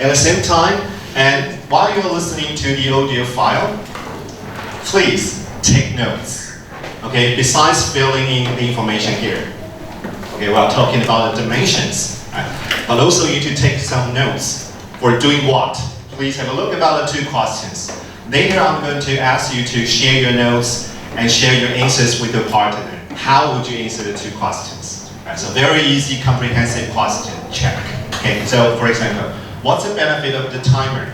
At the same time, and while you're listening to the audio file, please take notes. Okay, besides filling in the information here. Okay, we're talking about the dimensions, right? But also you need to take some notes. For doing what? Please have a look about the two questions. Later I'm going to ask you to share your notes and share your answers with your partner. How would you answer the two questions? Right, so very easy, comprehensive question check. Okay, so for example, what's the benefit of the timer?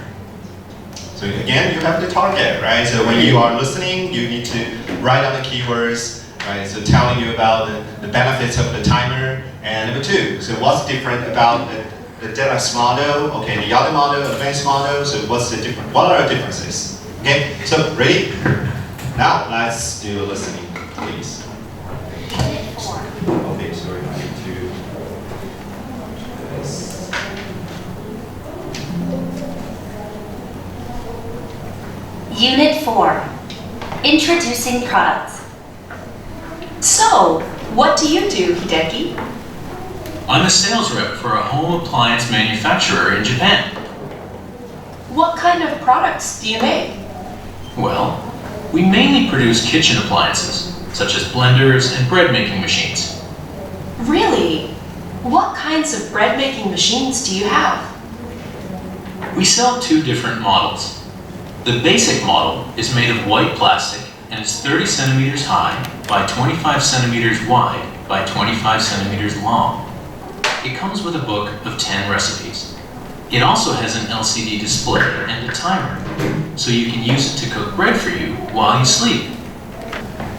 So again, you have the target, right? So when you are listening, you need to write down the keywords, right? So telling you about the benefits of the timer. And number two, so what's different about the deluxe model, okay, the other model, advanced model, so what's the difference? What are the differences? Okay, so ready? Now let's do listening, please. Okay, sorry, I need to do this. Unit 4, Introducing Products. So, what do you do, Hideki? I'm a sales rep for a home appliance manufacturer in Japan. What kind of products do you make? Well, we mainly produce kitchen appliances, such as blenders and bread making machines. Really? What kinds of bread making machines do you have? We sell two different models. The basic model is made of white plastic and is 30 centimeters high by 25 centimeters wide by 25 centimeters long. It comes with a book of 10 recipes. It also has an LCD display and a timer, so you can use it to cook bread for you while you sleep.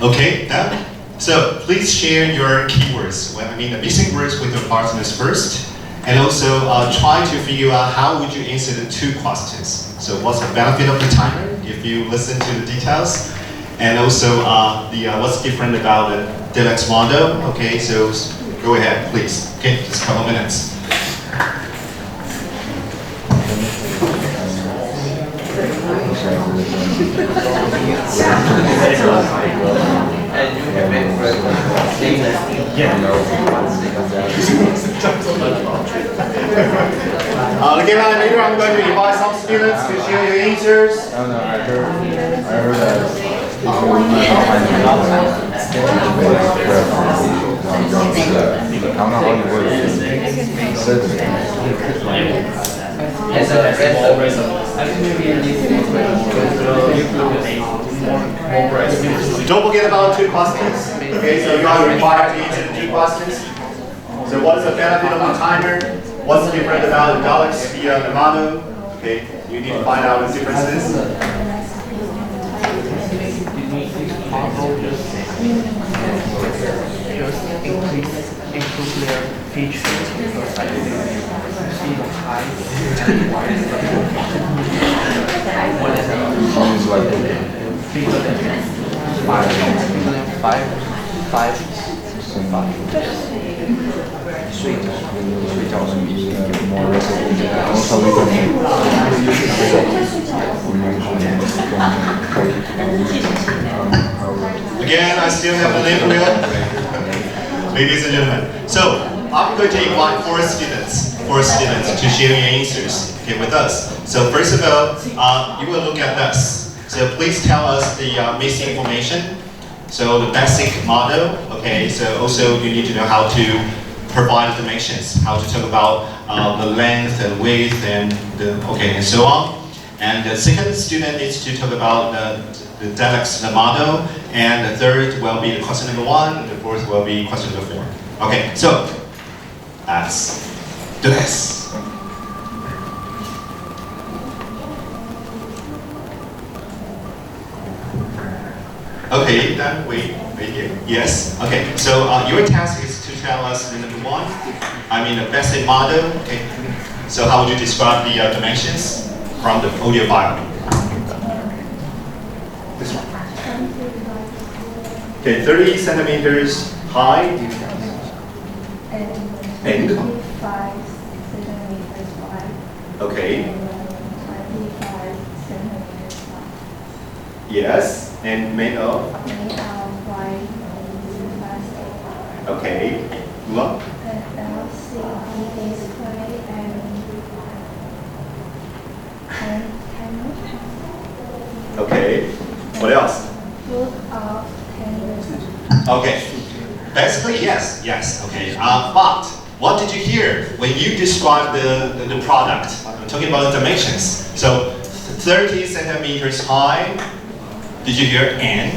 Okay, done. So please share your keywords, the missing words with your partners first, and also try to figure out how would you answer the two questions. So what's the benefit of the timer if you listen to the details, and also what's different about the deluxe model. Okay, so go ahead, please. Okay, just a couple minutes. Again, later I'm going to invite some students to share your answers. I heard that. Don't forget about two questions. Okay, so you are required to answer the two questions. So what is the benefit of the timer? What's different about the Deluxe, the model? Okay, you need to find out the differences. Again, I still have the name wheel. Ladies and gentlemen. So, I'm going to invite four students to share your answers with us. So first of all, you will look at this. So please tell us the missing information. So the basic model, okay, so also you need to know how to provide the dimensions, how to talk about the length and width and and so on. And the second student needs to talk about the Deluxe model, and the third will be the question number 1, and the fourth will be question number 4. Okay, so let's do this. Okay, then wait here. Yes. Okay. So your task is to tell us the number 1. The basic model. Okay. So how would you describe the dimensions from the audio file? This one. Okay, 30 centimeters high. And 25 centimeters wide. Okay. 25 centimeters long. Yes. And made of? Made of white plastic. Okay. Look. An LCD display and What else? Book of 10 years. Okay. Basically, yes. Okay. But what did you hear when you described the product? I'm talking about the dimensions. So 30 centimeters high. Did you hear and?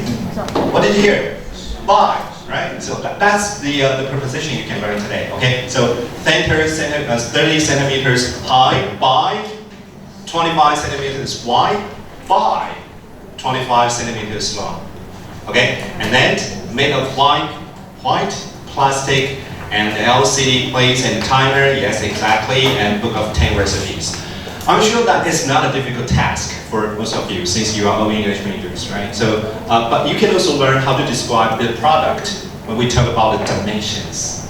What did you hear? By, right? So that's the preposition you can learn today. Okay. So 30 centimeters high by 25 centimeters wide by 25 centimeters long. Okay. And then made of white plastic and LCD plates and timer, yes, exactly, and book of 10 recipes. I'm sure that is not a difficult task for most of you since you are all English majors, right? So, but you can also learn how to describe the product when we talk about the dimensions.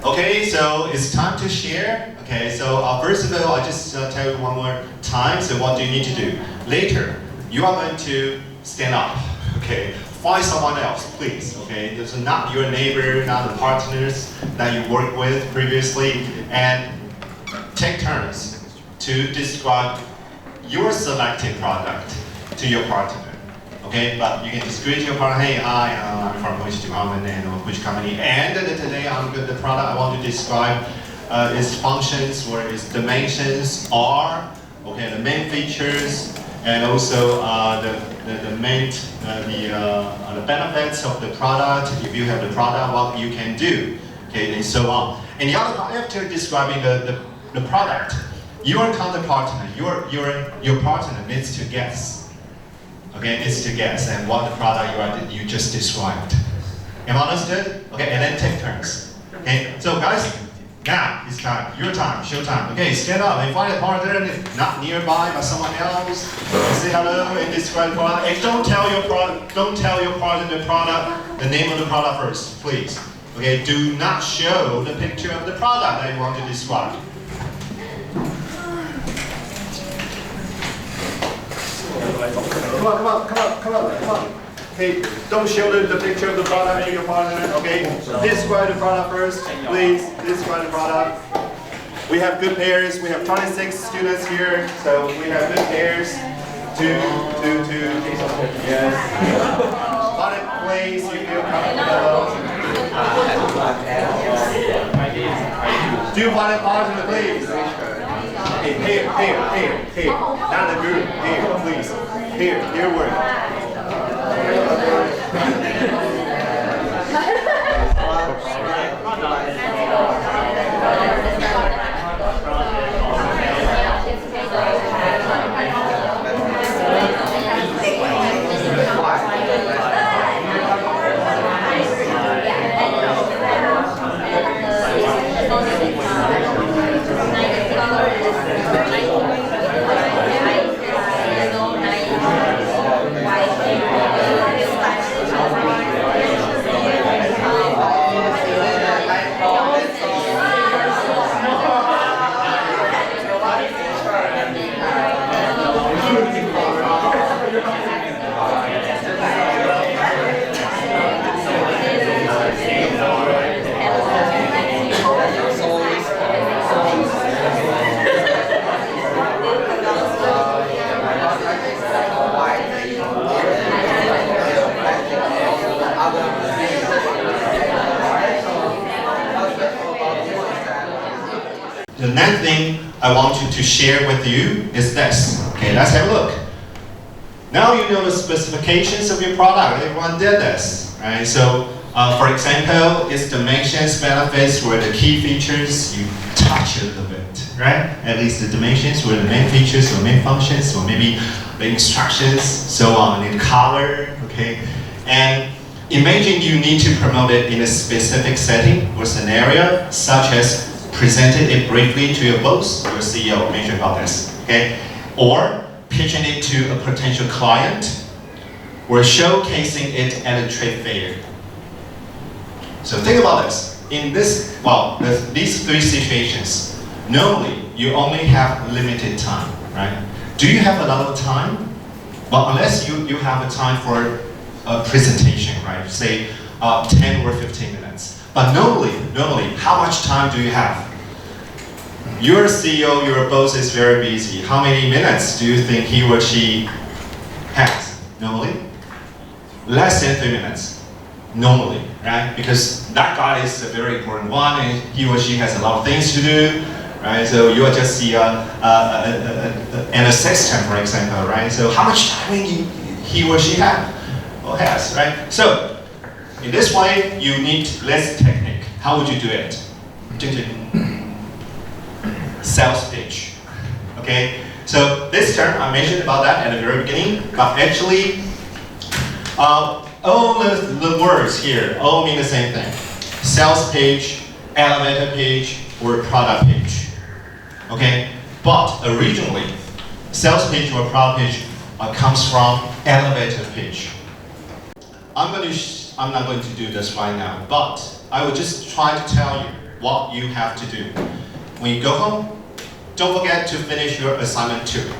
Okay, so it's time to share. Okay, so first of all, I just tell you one more time. So what do you need to do? Later, you are going to stand up. Okay. Find someone else, please, okay? This is not your neighbor, not the partners that you worked with previously, and take turns to describe your selected product to your partner, okay? But you can just greet your partner, hey, hi, I'm from which department and which company, and today I'm good, the product I want to describe its functions or its dimensions are, okay, the main features, and also the benefits of the product. If you have the product, what you can do, okay, and so on. And the other part, after describing the product, your counterpartner, your partner needs to guess, okay, needs to guess and what the product you just described. Am I understood? Okay, and then take turns. Okay, so guys. Now it's time, your time, show time. Okay, stand up and find a partner, not nearby, but someone else. Say hello and describe the product. And don't tell your partner the product, the name of the product first, please. Okay, do not show the picture of the product that you want to describe. Come on. Okay, don't show the picture of the product to your partner, okay? Describe the product first, please. Describe the product. We have good pairs. We have 26 students here, so we have good pairs. Two. Yes. Find a place you feel comfortable. Do find a partner, please. Okay, here. Not the group. Here, please. Here work. The next thing I want to share with you is this. Okay, let's have a look. Now you know the specifications of your product. Everyone did this, right? So, for example, its dimensions, benefits were the key features. You touch it a little bit, right? At least the dimensions were the main features or main functions, or maybe the instructions, so on, in color, okay? And imagine you need to promote it in a specific setting or scenario, such as presented it briefly to your boss, your CEO, mention about this, okay? Or pitching it to a potential client, or showcasing it at a trade fair. So think about this. In this, these three situations, normally you only have limited time, right? Do you have a lot of time? Well, unless you have a time for a presentation, right? Say 10 or 15 minutes. But normally, how much time do you have? Your CEO, your boss is very busy. How many minutes do you think he or she has? Normally? less than 3 minutes, normally, right? Because that guy is a very important one, and he or she has a lot of things to do, right? So you are just the an assistant, for example, right? So how much time he or she have or has, right? So in this way, you need less technique. How would you do it? Sales pitch. Okay. So this term I mentioned about that at the very beginning, but actually, all the words here all mean the same thing: sales page, elevator page, or product page. Okay. But originally, sales page or product page comes from elevator page. I'm not going to do this right now, but I will just try to tell you what you have to do. When you go home, don't forget to finish your assignment 2.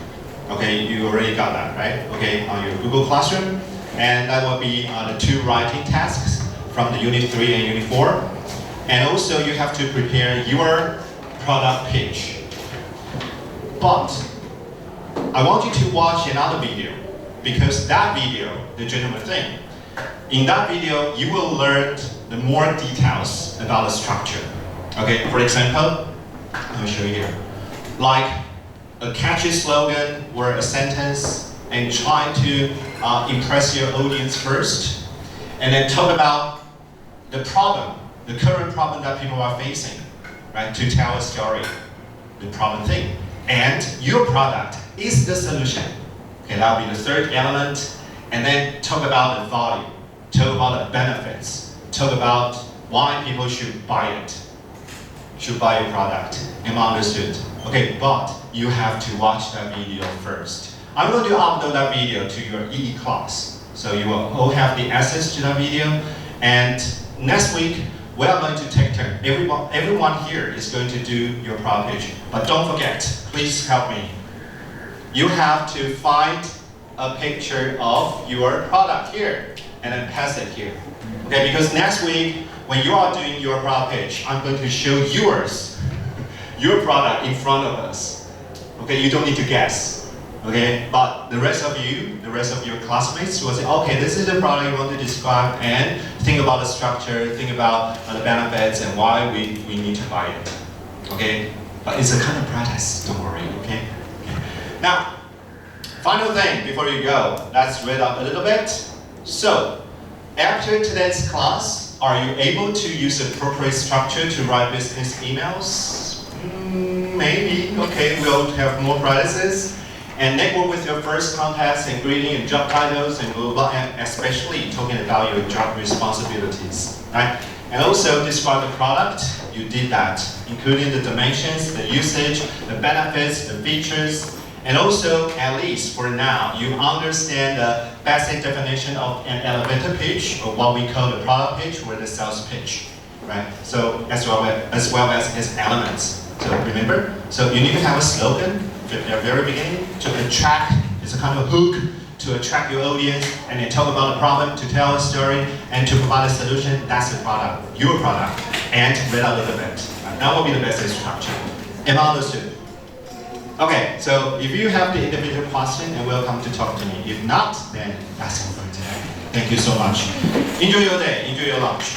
Okay, you already got that, right? Okay, on your Google Classroom. And that will be the 2 writing tasks from the Unit 3 and Unit 4. And also you have to prepare your product page. But I want you to watch another video, because that video, the gentleman thing, in that video, you will learn the more details about the structure. Okay, for example, let me show you here. Like a catchy slogan or a sentence, and try to impress your audience first, and then talk about the problem, the current problem that people are facing, right? To tell a story, the problem thing. And your product is the solution. Okay, that will be the 3rd element. And then talk about the value, talk about the benefits, talk about why people should buy it, should buy your product. Am I understood? Okay, but you have to watch that video first. I'm going to upload that video to your EE class, so you will all have the access to that video. And next week, we are going to take turn. Everyone here is going to do your product page. But don't forget, please help me. You have to find a picture of your product here, and then pass it here. Okay, because next week, when you are doing your product page, I'm going to show your product in front of us. Okay, you don't need to guess. Okay, but the rest of your classmates will say, okay, this is the product you want to describe, and think about the structure, think about the benefits, and why we need to buy it. Okay, but it's a kind of practice, don't worry, okay? Now, final thing before you go, let's read up a little bit. So, after today's class, are you able to use appropriate structure to write business emails? Maybe, okay, we'll have more practices. And network with your first contacts and greeting and job titles and blah, blah, and especially talking about your job responsibilities, right? And also describe the product, you did that, including the dimensions, the usage, the benefits, the features, and also, at least for now, you understand the basic definition of an elevator pitch, or what we call the product pitch or the sales pitch, right? So, as well as its elements. So remember, so you need to have a slogan at the very beginning to attract, it's a kind of hook to attract your audience, and then talk about the problem, to tell a story, and to provide a solution. That's the product, your product, and read a little bit. That will be the basic structure. Am I understood? Okay, so if you have the individual question, you're welcome to talk to me. If not, then that's all for today. Thank you so much. Enjoy your day, enjoy your lunch.